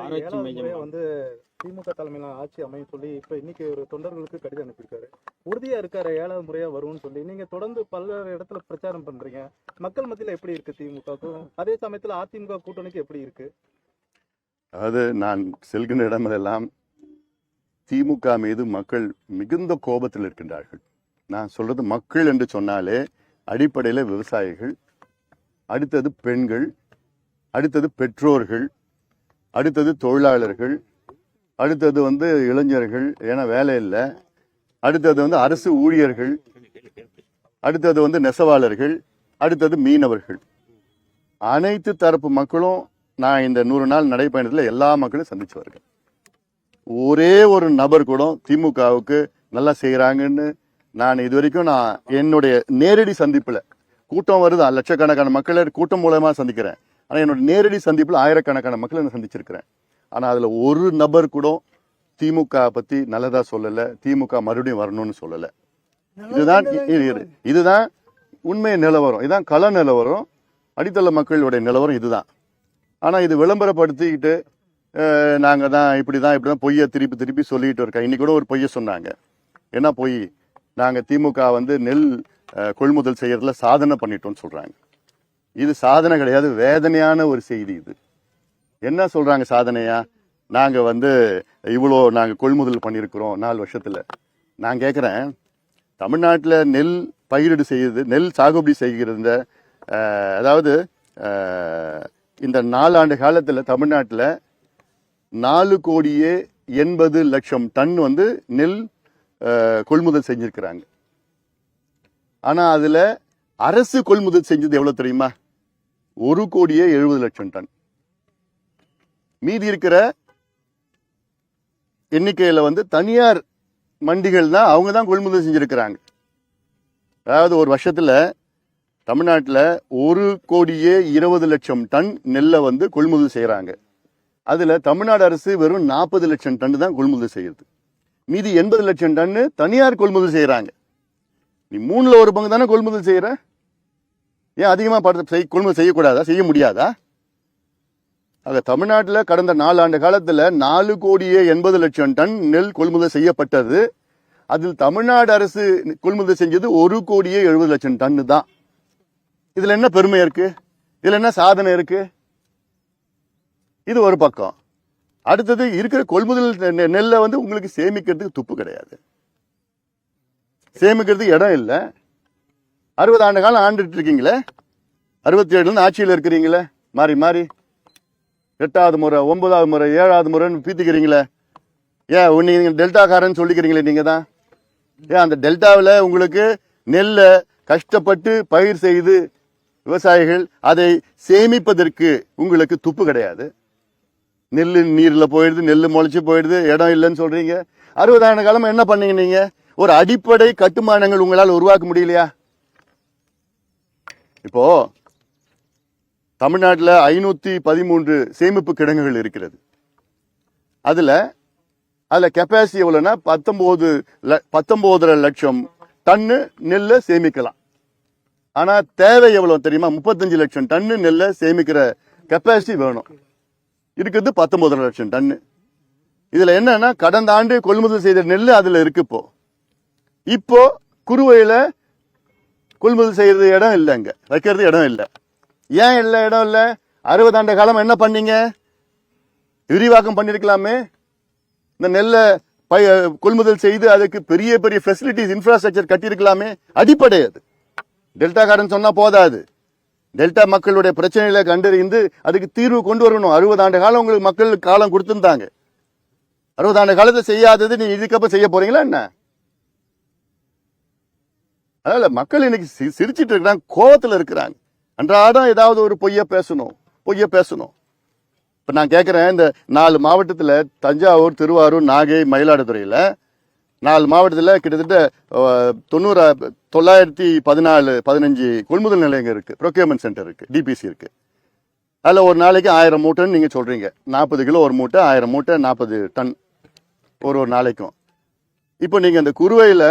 ஆராய்ச்சி மையம் திமுக தலைமையில ஆட்சி அமையும் சொல்லி இப்ப இன்னைக்கு ஒரு தொண்டர்களுக்கு கடிதம் அனுப்பியிருக்காரு. உறுதியா இருக்காரு 7வது முறையா வரும்னு சொல்லி. நீங்க தொடர்ந்து பல்வேறு இடத்துல பிரச்சாரம் பண்றீங்க. மக்கள் மத்தியில எப்படி இருக்கு திமுகவுக்கும், அதே சமயத்துல அதிமுக கூட்டணிக்கு எப்படி இருக்கு? அதாவது நான் செல்கின்ற இடமெல்லாம் திமுக மீது மக்கள் மிகுந்த கோபத்தில் இருக்கின்றார்கள். நான் சொல்றது மக்கள் என்று சொன்னாலே அடிப்படையில் விவசாயிகள், அடுத்தது பெண்கள், அடுத்தது பெற்றோர்கள், அடுத்தது தொழிலாளர்கள், அடுத்தது இளைஞர்கள், ஏன்னா வேலை இல்லை, அடுத்தது அரசு ஊழியர்கள், அடுத்தது நெசவாளர்கள், அடுத்தது மீனவர்கள். அனைத்து தரப்பு மக்களும் நான் இந்த 100 நாள் நடைபயணத்தில் எல்லா மக்களும் சந்திச்சு வருகிறேன். ஒரே ஒரு நபர் கூட திமுகவுக்கு நல்லா செய்யறாங்கன்னு நான் இதுவரைக்கும் என்னுடைய நேரடி சந்திப்புல, கூட்டம் வருது லட்சக்கணக்கான மக்களை கூட்டம் மூலமா சந்திக்கிறேன், ஆனா என்னோட நேரடி சந்திப்புல ஆயிரக்கணக்கான மக்களை நான் சந்திச்சிருக்கிறேன். ஆனா அதுல ஒரு நபர் கூட திமுக பத்தி நல்லதா சொல்லல, திமுக மறுபடியும் வரணும்னு சொல்லல. இதுதான் உண்மை நிலவரம், இதுதான் கள நிலவரம், அடித்தள மக்களுடைய நிலவரம் இதுதான். ஆனா இது விளம்பரப்படுத்திக்கிட்டு நாங்க தான் இப்படிதான் பொய்ய திருப்பி திருப்பி சொல்லிட்டு இருக்கோம். இன்னைக்கு கூட ஒரு பொய்ய சொன்னாங்க. என்ன பொய்? நாங்க திமுக நெல் கொள்முதல் செய்யறதுல சாதனை பண்ணிட்டோம்னு சொல்றாங்க. இது சாதனை கிடையாது, வேதனையான ஒரு செய்தி. இது என்ன சொல்றாங்க சாதனையா? நாங்க இவ்வளோ நாங்க கொள்முதல் பண்ணியிருக்கிறோம் 4 வருஷத்துல. நான் கேட்கிறேன், தமிழ்நாட்டில் நெல் பயிரிடு செய்யுது, நெல் சாகுபடி செய்கிறது, அதாவது இந்த 4 ஆண்டு காலத்துல தமிழ்நாட்டில் 4,80,00,000 டன் நெல் கொள்முதல் செஞ்சிருக்கிறாங்க. ஆனா அதுல அரசு கொள்முதல் செஞ்சது எவ்வளவு தெரியுமா? 1,70,00,000 டன். மீதி இருக்கிற எண்ணிக்கையில தனியார் மண்டிகள் தான், அவங்க தான் கொள்முதல் செஞ்சிருக்கிறாங்க. அதாவது ஒரு வருஷத்துல தமிழ்நாட்டில் 1,20,00,000 டன் நெல்லை கொள்முதல் செய்யறாங்க. அதுல தமிழ்நாடு அரசு வெறும் 40 லட்சம் டன் தான் கொள்முதல் செய்யுது. மீதி 80 லட்சம் டன் தனியார் கொள்முதல் செய்யறாங்க. நீ 3ல் 1 பங்கு தானே கொள்முதல் செய்யற, ஏன் அதிகமா கொள்முதல் செய்யக்கூடாதா? செய்ய முடியாதா? ஆக தமிழ்நாட்டில் கடந்த 4 ஆண்டு காலத்துல 4,80,00,000 டன் நெல் கொள்முதல் செய்யப்பட்டது. அதில் தமிழ்நாடு அரசு கொள்முதல் செஞ்சது 1,70,00,000 டன் தான். இதுல என்ன பெருமை இருக்கு? இதுல என்ன சாதனை இருக்கு? இது ஒரு பக்கம். அடுத்தது இருக்கிற கொள்முதல் நெல்லை உங்களுக்கு சேமிக்கிறதுக்கு துப்பு கிடையாது, சேமிக்கிறதுக்கு இடம் இல்லை. 60 ஆண்டு காலம் ஆண்டுட்டு இருக்கீங்களே, 67 ஆட்சியில் இருக்கிறீங்களே, மாறி மாறி 8வது முறை 9வது முறை 7வது முறைன்னு பீத்திக்கிறீங்களே. ஏன் நீங்க டெல்டாக்காரன்னு சொல்லிக்கிறீங்களே, நீங்க தான். ஏன் அந்த டெல்டாவில் உங்களுக்கு நெல்லை கஷ்டப்பட்டு பயிர் செய்து விவசாயிகள் அதை சேமிப்பதற்கு உங்களுக்கு துப்பு கிடையாது. நெல்லு நீர்ல போயிடுது, நெல்லு முளைச்சு போயிடுது, இடம் இல்லைன்னு சொல்றீங்க. 60 ஆண்டு காலமா என்ன பண்ணீங்க நீங்க? ஒரு அடிப்படை கட்டுமானங்கள் உங்களால் உருவாக்க முடியலையா? இப்போ தமிழ்நாட்டில் 513 சேமிப்பு கிடங்குகள் இருக்கிறது. அதுல கெப்பாசிட்டி எவ்வளவுன்னா 19.5 லட்சம் டன்னு நெல்லை சேமிக்கலாம். ஆனா தேவை எவ்வளவு தெரியுமா? 35 லட்சம் டன்னு நெல்லை சேமிக்கிற கெப்பாசிட்டி வேணும். இருக்குது 19 லட்சம் டன்னு. இதுல என்னன்னா கடந்த ஆண்டு கொள்முதல் செய்த நெல் அதுல இருக்கு. இப்போ குறுவையில கொள்முதல் செய்யறது இடம் இல்லை, அங்க வைக்கிறது இடம் இல்லை. ஏன் இல்லை இடம் இல்லை? 60 ஆண்டு காலம் என்ன பண்ணீங்க? விரிவாக்கம் பண்ணிருக்கலாமே. இந்த நெல்லை கொள்முதல் செய்து அதுக்கு பெரிய பெரிய ஃபெசிலிட்டிஸ், இன்ஃப்ராஸ்ட்ரக்சர் கட்டியிருக்கலாமே. அடிப்படை அது. டெல்டாக்காரன் சொன்னா போதாது. டெல்டா மக்களுடைய பிரச்சனைகளை கண்டறிந்து அதுக்கு தீர்வு கொண்டு வரணும். 60 ஆண்டு காலம் உங்களுக்கு மக்களுக்கு காலம் கொடுத்திருந்தாங்க. 60 ஆண்டு காலத்தை செய்யாதது நீ இதுக்கப்புறம் செய்ய போறீங்களா என்ன? அதனால மக்கள் இன்னைக்கு சிரிச்சிட்டு இருக்கிறாங்க, கோபத்துல இருக்கிறாங்க. அன்றாடம் ஏதாவது ஒரு பொய்ய பேசணும். இப்ப நான் கேட்கிறேன், இந்த 4 மாவட்டத்துல தஞ்சாவூர், திருவாரூர், நாகை, மயிலாடுதுறையில 4 மாவட்டத்தில் கிட்டத்தட்ட 914-15 கொள்முதல் நிலையங்கள் இருக்கு, ப்ரொக்யூர்மெண்ட் சென்டர் இருக்கு, டிபிசி இருக்கு. அதில் ஒரு நாளைக்கு 1000 மூட்டைன்னு நீங்க சொல்றீங்க. 40 கிலோ ஒரு மூட்டை, 1000 மூட்டை 40 டன் ஒரு நாளைக்கும். இப்போ நீங்க இந்த குறுவையில்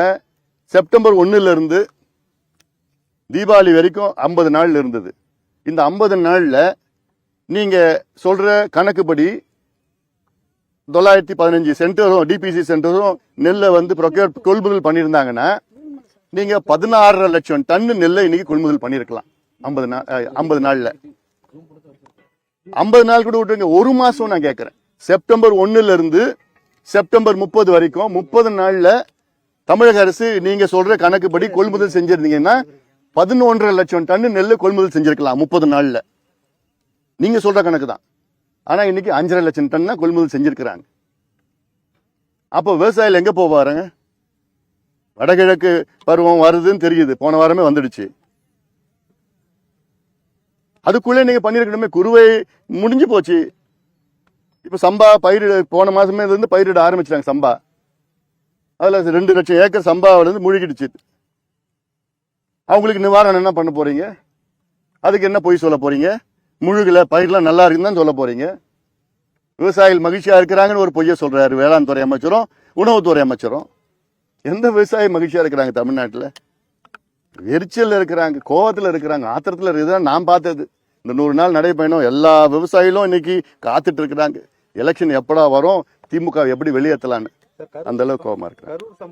செப்டம்பர் 1ல இருந்து தீபாவளி வரைக்கும் 50 நாள் இருந்தது. இந்த 50 நாள்ல நீங்க சொல்ற கணக்குப்படி 915 சென்டரும் டிபிசி சென்டரும் நெல்லை வந்து கொள்முதல் பண்ணியிருந்தாங்கன்னா நீங்க 16.5 லட்சம் டன் நெல்லை இன்னைக்கு கொள்முதல் பண்ணிருக்கலாம் 50 நாள்ல. 50 நாள் கூட விட்டுருங்க, ஒரு மாசம் நான் கேட்கிறேன். செப்டம்பர் 1 இருந்து செப்டம்பர் 30 வரைக்கும் 30 நாள்ல தமிழக அரசு நீங்க சொல்ற கணக்குப்படி கொள்முதல் செஞ்சிருந்தீங்கன்னா 11.5 லட்சம் டன் நெல் கொள்முதல் செஞ்சிருக்கலாம் 30 நாள்ல. நீங்க சொல்ற கணக்கு தான். ஆனா இன்னைக்கு 5.5 லட்சம் டன் தான் கொள்முதல் செஞ்சிருக்கிறாங்க. அப்போ விவசாயிகள் எங்க போவாருங்க? வடகிழக்கு பருவம் வருதுன்னு தெரியுது, போன வாரமே வந்துடுச்சு. அதுக்குள்ளே நீங்க பண்ணிருக்கணுமே. குறுவை முடிஞ்சு போச்சு. இப்ப சம்பா பயிரிட போன மாசமே இருந்து பயிரிட ஆரம்பிச்சிட்டாங்க சம்பா. அதுல 2 லட்சம் ஏக்கர் சம்பாவில இருந்து முழுகிடுச்சு. அவங்களுக்கு நிவாரணம் என்ன பண்ண போறீங்க? அதுக்கு என்ன பொய் சொல்ல போறீங்க? முழுகல, பயிரெல்லாம் நல்லா இருக்குன்னு தான் சொல்ல போறீங்க. விவசாயிகள் மகிழ்ச்சியா இருக்கிறாங்கன்னு ஒரு பொய்ய சொல்றாரு வேளாண் துறை அமைச்சரும் உணவுத்துறை அமைச்சரும். எந்த விவசாயி மகிழ்ச்சியா இருக்கிறாங்க தமிழ்நாட்டுல? எரிச்சல் இருக்கிறாங்க, கோவத்துல இருக்கிறாங்க, ஆத்திரத்துல இருக்குதான் நான் பார்த்தது. இந்த 100 நாள் நடைபயணம் எல்லா விவசாயிகளும் இன்னைக்கு காத்துட்டு இருக்கிறாங்க. எலெக்ஷன் எப்படா வரும், திமுக எப்படி வெளியேற்றலான்னு அந்த அளவுக்கு கோவமா இருக்கு. கரூர் சம்பவம்